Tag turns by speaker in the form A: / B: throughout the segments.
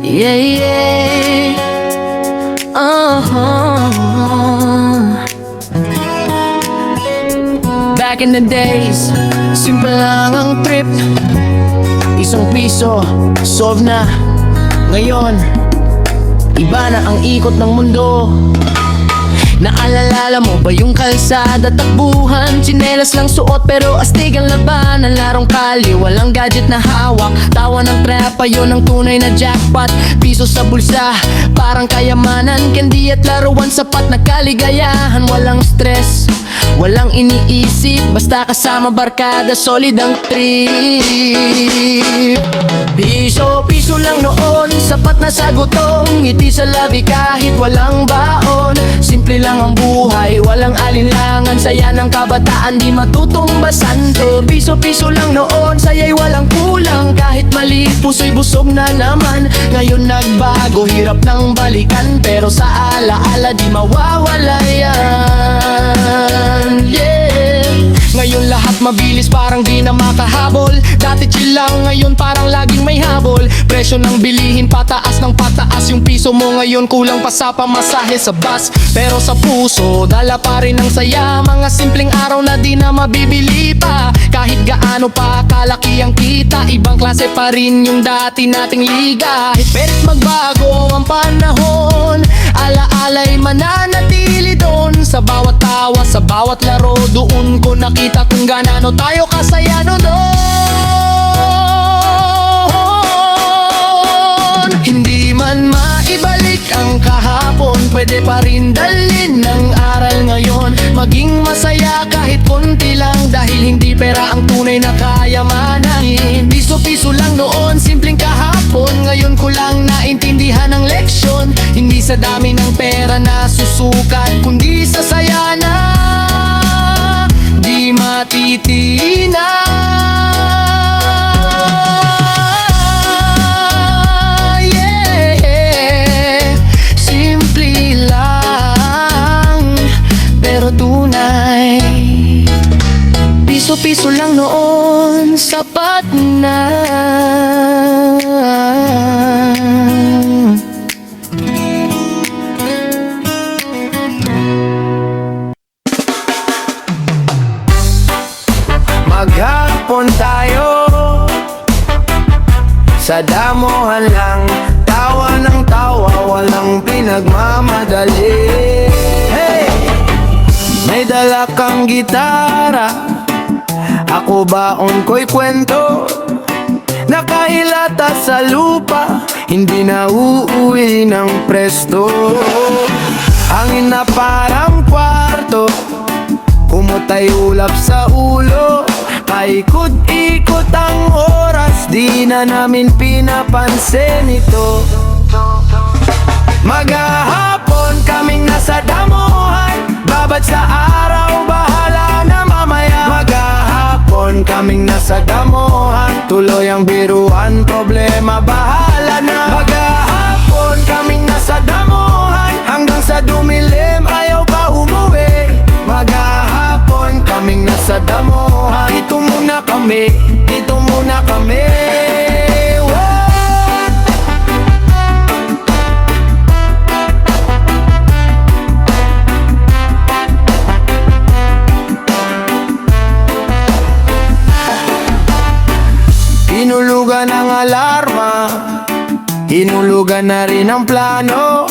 A: Yeah, yeah. Back in the days, simple lang ang trip. Isang piso, solve na. Ngayon, iba na ang ikot ng mundo. Naalala mo ba yung kalsada, takbuhan, tsinelas lang suot pero astig ang labanan. Larong kali, walang gadget na hawak, tawa ng trepa, yun ang tunay na jackpot. Piso sa bulsa, parang kayamanan, candy at laruan, sapat na kaligayahan. Walang stress, walang iniisip, basta kasama barkada, solid ang trip. Piso lang noon, sapat na sa gutom, ngiti sa labi kahit walang baon. Simple lang ang buhay, walang alinlangan, saya ng kabataan, di matutumbasan to. Piso lang noon, saya'y walang kulang, kahit mali, puso'y busog na naman. Ngayon nagbago, hirap nang balikan, pero sa alaala di mawawala yan. Yeah. Ngayon lahat mabilis, parang di na makahabol. Dati chill lang, ngayon parang laging may habol. Presyo ng bilihin, pataas ng pataas. Yung piso mo ngayon kulang pa sa pamasahe sa bus. Pero sa puso, dala pa rin ang saya. Mga simpleng araw na di na mabibili pa. Kahit gaano pa kalaki ang kita, ibang klase pa rin yung dati nating liga. Pero magbago ang panahon, alaala'y mananatili doon. Sa bawat tawa, sa bawat laro, doon ko nakita kung gaano tayo kasaya noon. Hindi man maibalik ang kahapon, pwede pa rin dalhin ng aral ngayon. Maging masaya kahit konti lang, dahil hindi pera ang tunay na kayamanan. Piso lang noon, simpleng kahapon, ngayon ko lang naintindihan ang leksyon. Hindi sa dami ng pera na susukat, kundi sa saya na di matitina. Yeah, simple lang pero tunay. Piso lang noon, sapat na.
B: Maghapon tayo, sa damuhan lang, tawa ng tawa, walang pinagmamadali. Hey! May dala kang gitara, ako baon ko'y kwento. Nakahilata sa lupa, hindi na uuwi ng presto. Hangin na parang kwarto, kumutay ulap sa ulo. Paikot-ikot ang oras, di na namin pinapansin ito. Maghahapon kaming nasa damuhan, babad sa araw, bahala na mamaya. Maghahapon kaming nasa damuhan, tuloy ang biruan, problema bahala na. Maghahapon kaming nasa damuhan, hanggang sa dumilim ayaw pa umuwi. Maghahapon kaming nasa damuhan, dito muna kami, dito muna kami. Hinulugan ang alarma, hinulugan na rin ang plano.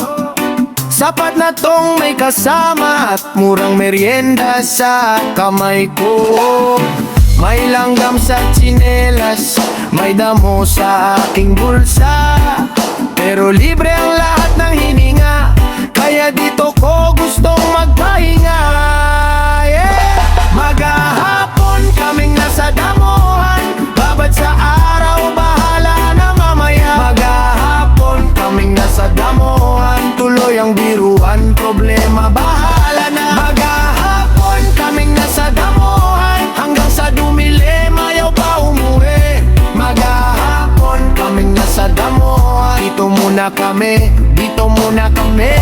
B: Sapat na tong may kasama at murang merienda sa kamay ko. May langgam sa tsinelas, may damo sa aking bulsa, pero libre ang lahat ng hininga, kaya dito ko gustong magpahinga. Yeah! Maghahapon kaming nasa damuhan, babad sa araw, bahala na mamaya. Maghahapon kaming nasa damuhan, tuloy ang biruan, problema bahala na. Maghahapon kaming nasa damuhan, hanggang sa dumilim ayaw pa umuwi. Maghahapon kaming nasa damuhan, dito muna kami, dito muna kami.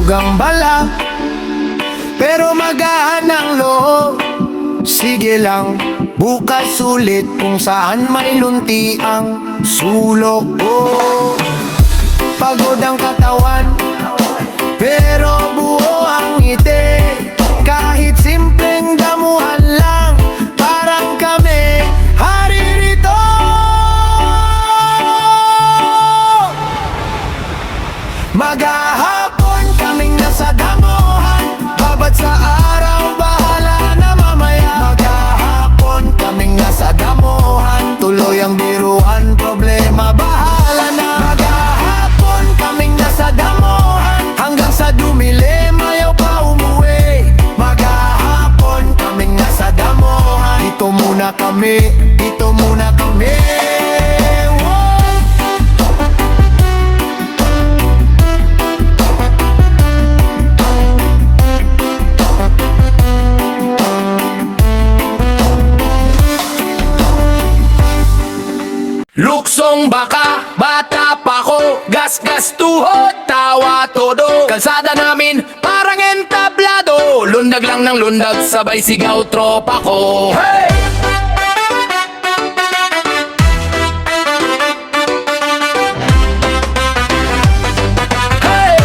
B: Hulog ang bala, pero magaan ang loob. Sige lang, bukas ulit kung saan may lunti ang sulok. Pagod ang katawan, pero buo ang ngiti. Kahit simpleng damuhan lang, parang kami hari rito. Maghahapon kaming nasa damuhan, babad sa araw, bahala na mamaya. Maghahapon kaming nasa damuhan, tuloy ang biruan, problema bahala na. Maghahapon kaming nasa damuhan, hanggang sa dumilim ayaw pa umuwi. Maghahapon kaming nasa damuhan, dito muna kami, dito muna kami.
A: Luksong baka, bata pa ko, gas-gas tuhod, tawa todo. Kalsada namin, parang entablado, lundag lang ng lundag, sabay sigaw tropa ko. Hey! Hey!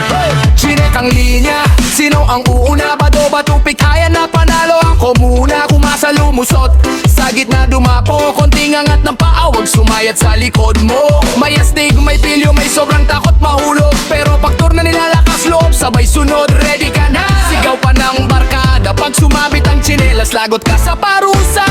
A: Hey! Chinek ang linya, sino ang uuna? Ba tupik kaya na panalo ako muna. Kumasa lumusot, sa gitna dumapo, konting angat ng paa, wag sumayat sa likod mo. May astig, may pilyo, may sobrang takot mahulog, pero pagtur na nilalakas loob, sabay sunod, ready ka na. Sigaw pa ng barkada, pag sumabit ang tsinelas, lagot ka sa parusa.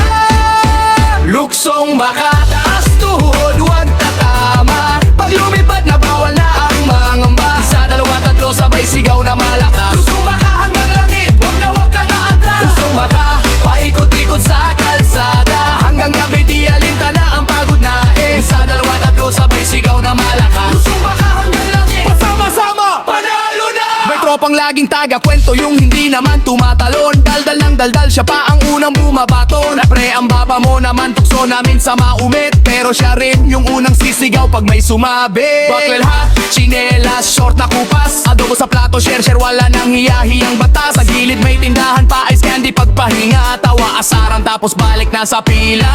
A: Luksong baka, taas tuhod, wag tatama. Pag lumipad na bawal na ang mangamba. Isa, dalawa, tatlo, sabay sigaw na malakas. Luksong baka hanggang langit, wag ka na atras. Luksong baka, paikot-ikot sa kalsada, hanggang gabi di alinta na ang pagod na. Isa, dalawa, tatlo, sabay sigaw na malakas. Luksong baka hanggang langit, pasama-sama, panalo na. May tropang laging taga kwento, yung hindi naman tumatalon. Daldal ng daldal, siya pa ang unang bumabaton. Pre, ang baba mo naman, tukso namin sa maumit, pero siya rin yung unang sisigaw pag may sumabi. Buckwell hat, chinelas, short na kupas, adobo sa plato, share, wala nang hiyahiyang batas. Sa gilid may tindahan pa, ice candy, pagpahinga, tawa, asaran, tapos balik na sa pila.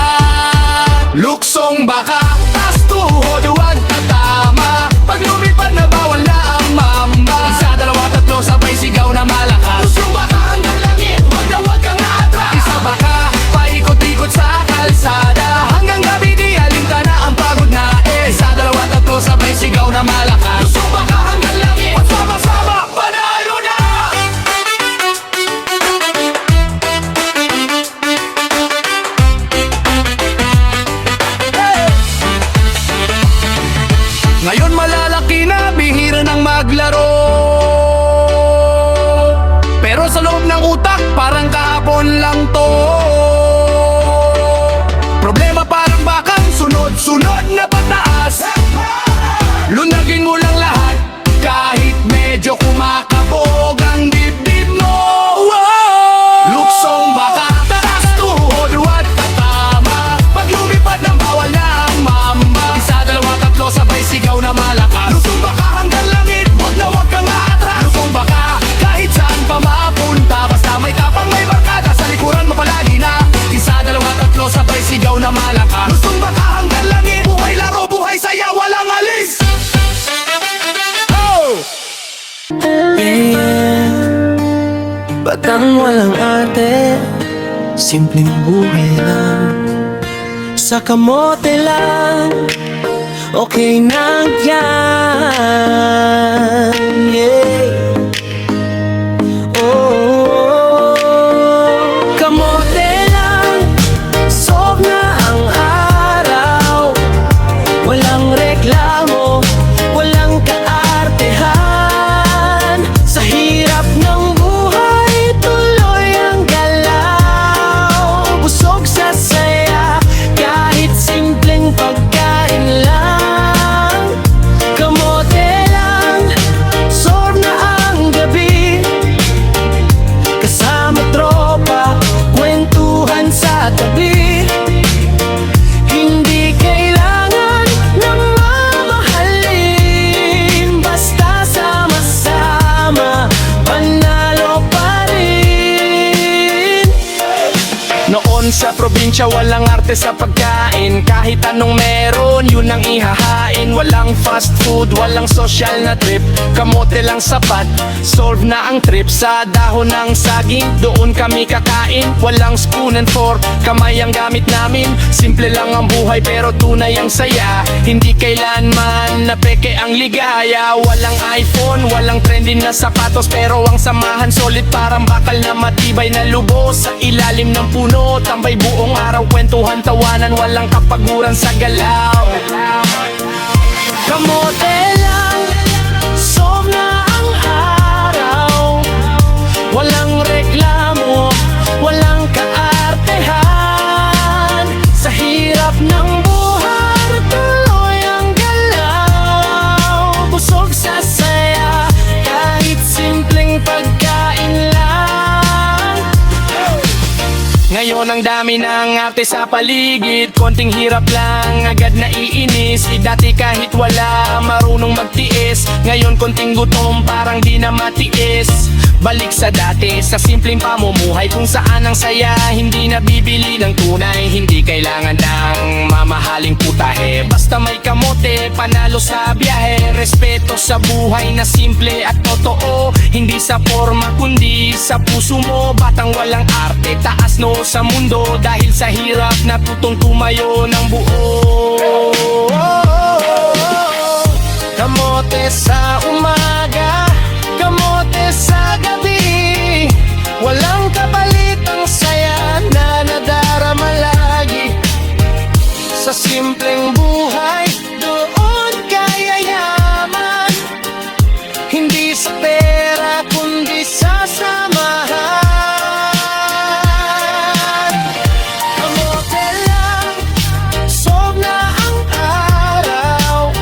A: Luksong baka, tas tuhod, wag tatama. Pag lumipad na bawal na ang mamba. Isa, dalawa, tatlo, sabay sigaw na malakas. Luksong baka hanggang langit, wag kang atras. Isa baka, paikot-ikot sa kalsada, hanggang gabi di alinta na ang pagod na. Isa, dalawa, tatlo, sabay sigaw na malakas. Luksong baka hanggang langit, sama-sama, panalo na. Ngayon malalaki na, bihira ng maglaro, pero sa loob ng utak, parang kahapon lang to. Problema parang bakang sunod-sunod na pataas. Lunagin mo lang lahat, kahit medyo kumakabog ang dibdib mo. Luksong baka, taas tuhod, wag tatama. Pag lumipad ng bawal na ang mamba. Isa, dalawa, tatlo, sabay sigaw na malakas. Luksong baka hanggang langit, wag kang atras. Luksong baka, kahit saan pa mapunta, basta may tapang, may barkada, sa likuran mo palagi na. Isa, dalawa, tatlo, sabay sigaw na malakas. Luksong baka hanggang langit, buhay laro, buhay saya, walang alis. Oh!
C: Batang walang ate, simpleng buhay lang. Sa kamote lang, okay na yan. Yeah. Oh, kamote lang, solve na ang araw. Walang reklamo, walang kaartehan. Sa hirap ng buhay, tuloy ang galaw. Busog sa saya, kahit simpleng pagkain lang. Kamote lang, solve
A: siya, walang arte sa pagkain. Kahit anong meron, yun ang ihahain. Walang fast food, walang social na trip. Kamote lang sapat, solve na ang trip. Sa dahon ng saging, doon kami kakain. Walang spoon and fork, kamay ang gamit namin. Simple lang ang buhay pero tunay ang saya. Hindi kailanman na peke ang ligaya. Walang iPhone, walang trending na sapatos, pero ang samahan solid parang bakal na matibay na lubos. Sa ilalim ng puno, tambay buong araw, kwentuhan, tawanan, walang kapaguran sa galaw.
C: Kamote lang, solve na ang araw. Walang reklamo, walang kaartehan. Sa hirap ng buhay, tuloy ang galaw. Busog sa saya, kahit simpleng pagkain lang.
A: Ngayon ang dami ng arte sa paligid. Konting hirap lang, agad naiinis. Dati kahit wala, marunong magtiis. Ngayon konting gutom, parang di na matiis. Balik sa dati, sa simpleng pamumuhay, kung saan ang saya hindi nabibili ng tunay. Hindi kailangan ng mamahaling putahe, basta may kamote, panalo sa biyahe. Respeto sa buhay na simple at totoo, hindi sa forma kundi sa puso mo. Batang walang arte, taas no sa mundo, dahil sa hirap natutong tumayo ng buo.
C: Kamote sa umaga, kamote sa gabi. Walang kapalit ang saya na nadarama lagi. Sa simpleng buhay, doon kaya yaman. Hindi sa pera, kundi sa samahan. Kamote lang, solve na ang araw.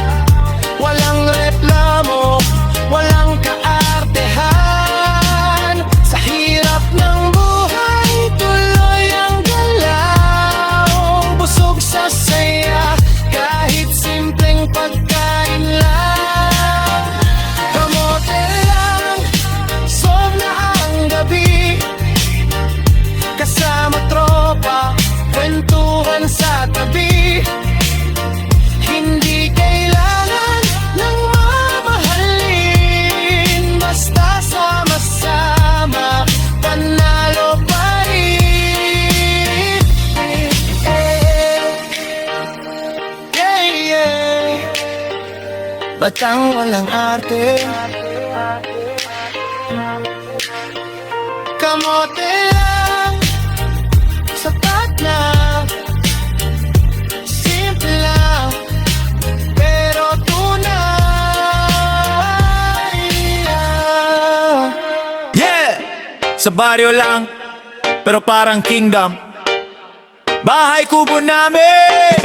C: Walang reklamo, walang kaartehan. Sa hirap ng buhay, tuloy ang galaw. Busog sa saya, kahit simpleng pagkain lang. Kamote lang, solve na ang gabi. Kasama tropa, kwentuhan sa tabi. Hindi kailangan ng mamahalin, basta sama-sama, panalo pa rin. Yeah, yeah. Batang walang arte, kamote lang, sapat na. Simple lang, pero tunay.
B: Yeah! Sa baryo lang, pero parang kingdom. Bahay kubo namin.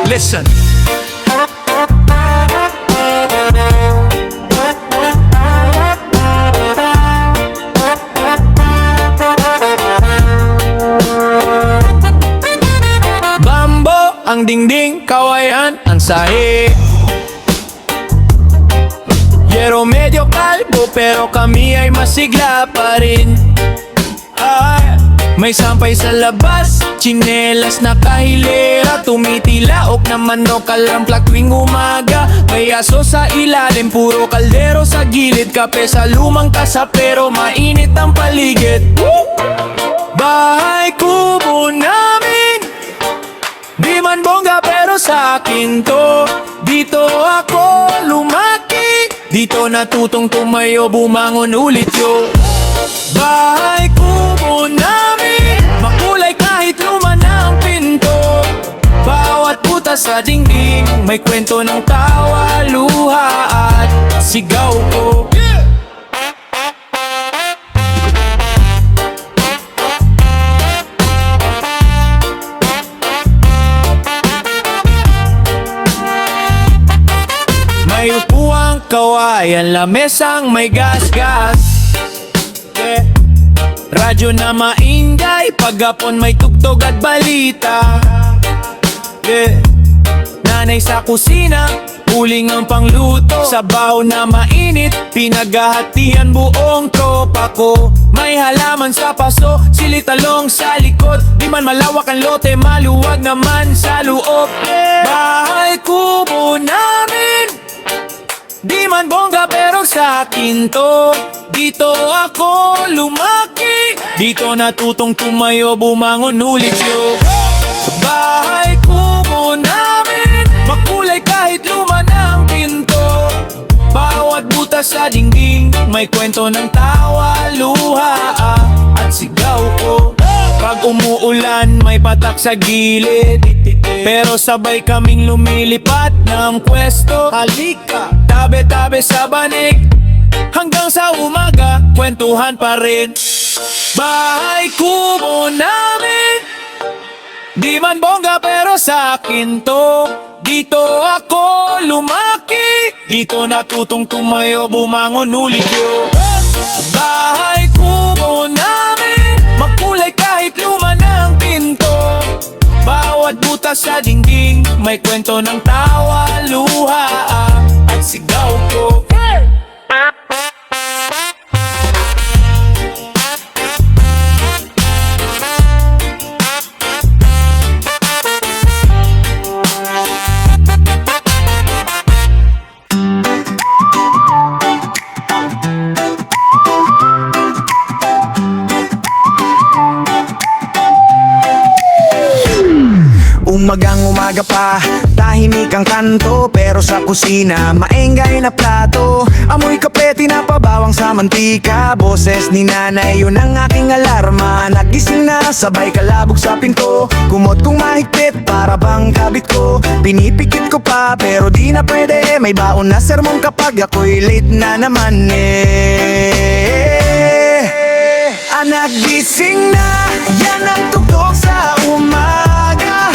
B: Listen. Bambo ang dingding, kawayan ang sahi. Yero medyo kalbo, pero kami ay masigla pa rin. Ay, may sampay sa labas, tsinelas na kahilera. Tumitilaok na manok, kalamplak tuwing umaga. May aso sa ilalim, puro kaldero sa gilid. Kape sa lumang kasa, pero mainit ang paligid. Bahay kubo namin, di man bongga pero sa akin to. Dito ako lumaki, dito natutong tumayo, bumangon ulit yo. Bahay kubo namin, makulay kahit luma na ang pinto. Bawat butas sa dingding, may kwento ng tawa, luha at sigaw ko. May upuang kawayan, lamesang may gas-gas. Yeah. Radyo na maingay, pagapon may tugtog at balita. Yeah. Nanay sa kusina, uling ang pangluto. Sabaw na mainit, pinaghahatian buong tropa ko.
D: May halaman sa paso, silitalong sa likod. Di man malawak ang lote, maluwag naman sa loob. Bahay kubo namin, di man bongga pero sa akin to. Dito ako lumaki, dito natutong tumayo, bumangon ulit yo. Bahay kubo namin, makulay kahit luma ng pinto. Bawat butas sa dingding, may kwento ng tawa, luha at sigaw ko. Pag umuulan, may patak sa gilid, pero sabay kaming lumilipat ng pwesto. Halika, tabi-tabi sa banig, hanggang sa umaga, kwentuhan pa rin. Bahay kubo namin, di man bongga pero sa akin to. Dito ako lumaki, dito natutong tumayo, bumangon ulit yo. Bahay kubo namin, makulay kahit luma ng pinto. Bawat butas sa dingding, may kwento ng tawa, luha at sigaw ko.
B: Umagang-umaga pa, tahimik ang kanto. Pero sa kusina, maengay na plato. Amoy kape, tinapabawang sa mantika. Boses ni nanay, yun ang aking alarma. Nagising na, sabay kalabog sa pinto. Kumot kong mahigpit, para bang kabit ko. Pinipikit ko pa, pero di na pwede. May baon na sermon kapag ako'y late na naman Anak, gising na, yan ang tugtog sa umaga.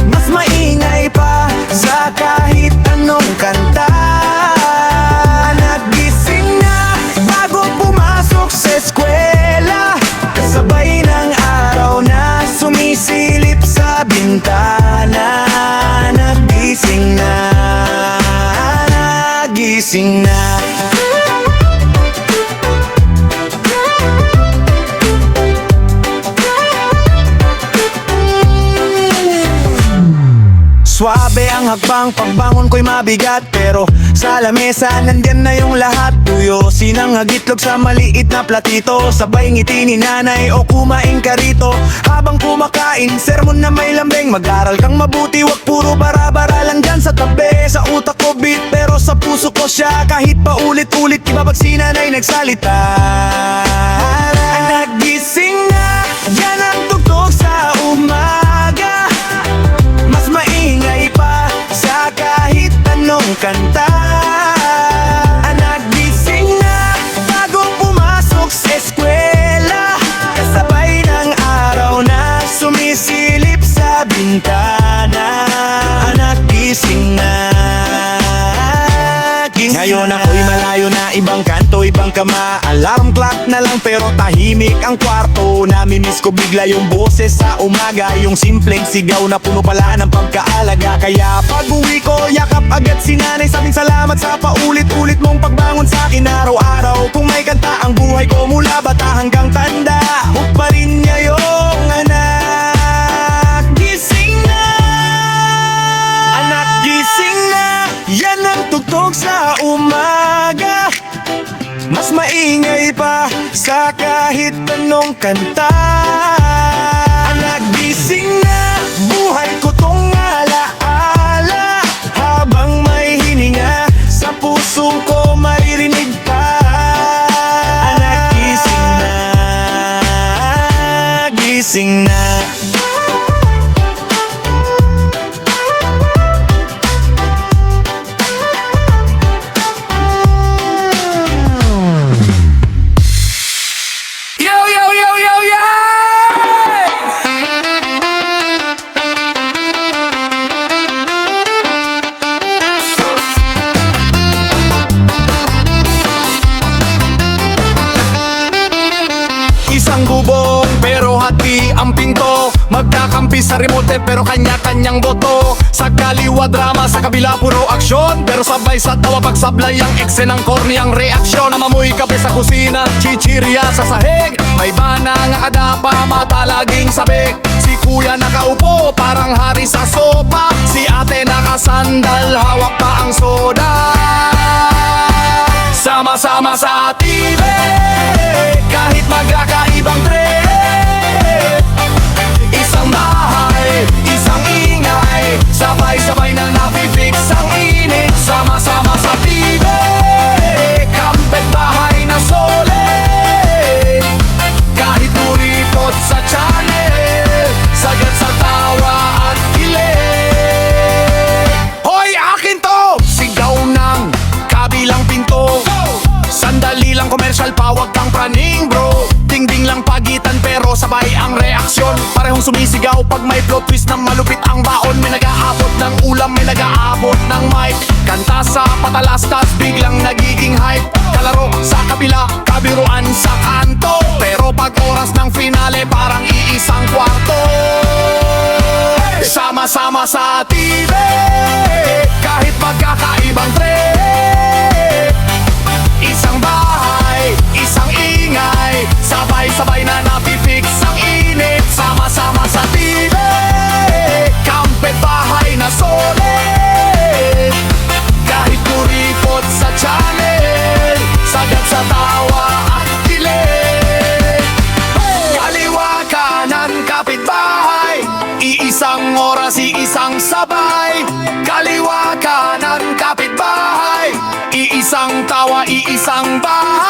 B: Mas maingay pa sa kahit anong kanta. Anak, gising na, bago pumasok sa eskwela. Kasabay ng araw na sumisilip sa bintana. Anak, gising na, anak, gising na. Suabe ang hakbang, pagbangon ko'y mabigat. Pero sa lamesa, nandyan na yung lahat. Tuyo, sinangag itlog sa maliit na platito. Sabay ngiti ni nanay, o kumain ka rito. Habang kumakain, sermon na may lambing. Mag-aral kang mabuti, wag puro bara-bara lang dyan sa tabi. Sa utak ko beat, pero sa puso ko siya. Kahit pa ulit-ulit, iba pag si nanay nagsalita. Anak, gising na, yan ang tugtog sa umaga. Mas maingay pa sa kahit anong kanta. Anak, gising na, bago pumasok sa eskwela. Kasabay ng araw na sumisilip sa bintana. Anak, gising na, gising ngayon ako'y malayo na, ibang kanto, ibang kama. Alarm clock na lang pero tahimik ang kwarto. Namimiss ko bigla yung boses sa umaga. Yung simpleng sigaw na puno pala ng pagkaalaga. Kaya pag uwi ko, yakap agad si nanay. Sabing salamat sa paulit-ulit mong pagbangon sa akin araw-araw. Kung may kanta ang buhay ko mula bata hanggang tanda, huwag pa rin niya yung anak. Gising na, anak, gising na, yan ang tugtog sa umaga. Mas maingay pa sa kahit anong kanta. Anak, gising na, buhay ko tong alaala. Habang may hininga, sa puso ko maririnig pa. Anak, gising na, gising na. Isang bubong pero hati ang pinto. Magkakampi sa remote pero kanya-kanyang boto.
A: Sa kaliwa drama, sa kabila puro aksyon. Pero sabay sa tawa pagsablay ang eksenang corny ang reaksyon. Namamoy kape sa kusina, chichirya sa sahig. May bana nga kadapa, mata laging sabik. Si kuya nakaupo, parang hari sa sopa. Si ate nakasandal, hawak pa ang soda. Sama-sama sa TV, kahit magkakaibang trip. Isang bahay, isang ingay, sabay-sabay na napipix ang init. Sama-sama sa TV, kampet bahay na solid. Kahit kuripot sa channel, sagad sa tawa at kilig. Hoy, akin to! Sigaw ng kabilang pinto. Sandali lang commercial pa, wag kang praning bro. Ding-ding lang pagitan pero sabay ang reaksyon. Parehong sumisigaw pag may plot twist ng malupit ang baon. May nag-aabot ng ulam, may nag-aabot ng mic. Kanta sa patalastas, biglang nagiging hype. Kalaro sa kabila, kabiruan sa kanto. Pero pag oras ng finale, parang iisang kwarto. Sama-sama sa TV, kahit magkakaibang trip. Isang bahay, isang ingay, sabay-sabay na napipix ang init. Sama-sama sa TV, kampet bahay na solid. Kahit kuripot sa channel, sagad sa tawa at kilig. Kaliwa kanan kapitbahay, iisang oras, iisang sabay. Kaliwa kanan kapitbahay, iisang tawa, iisang bahay.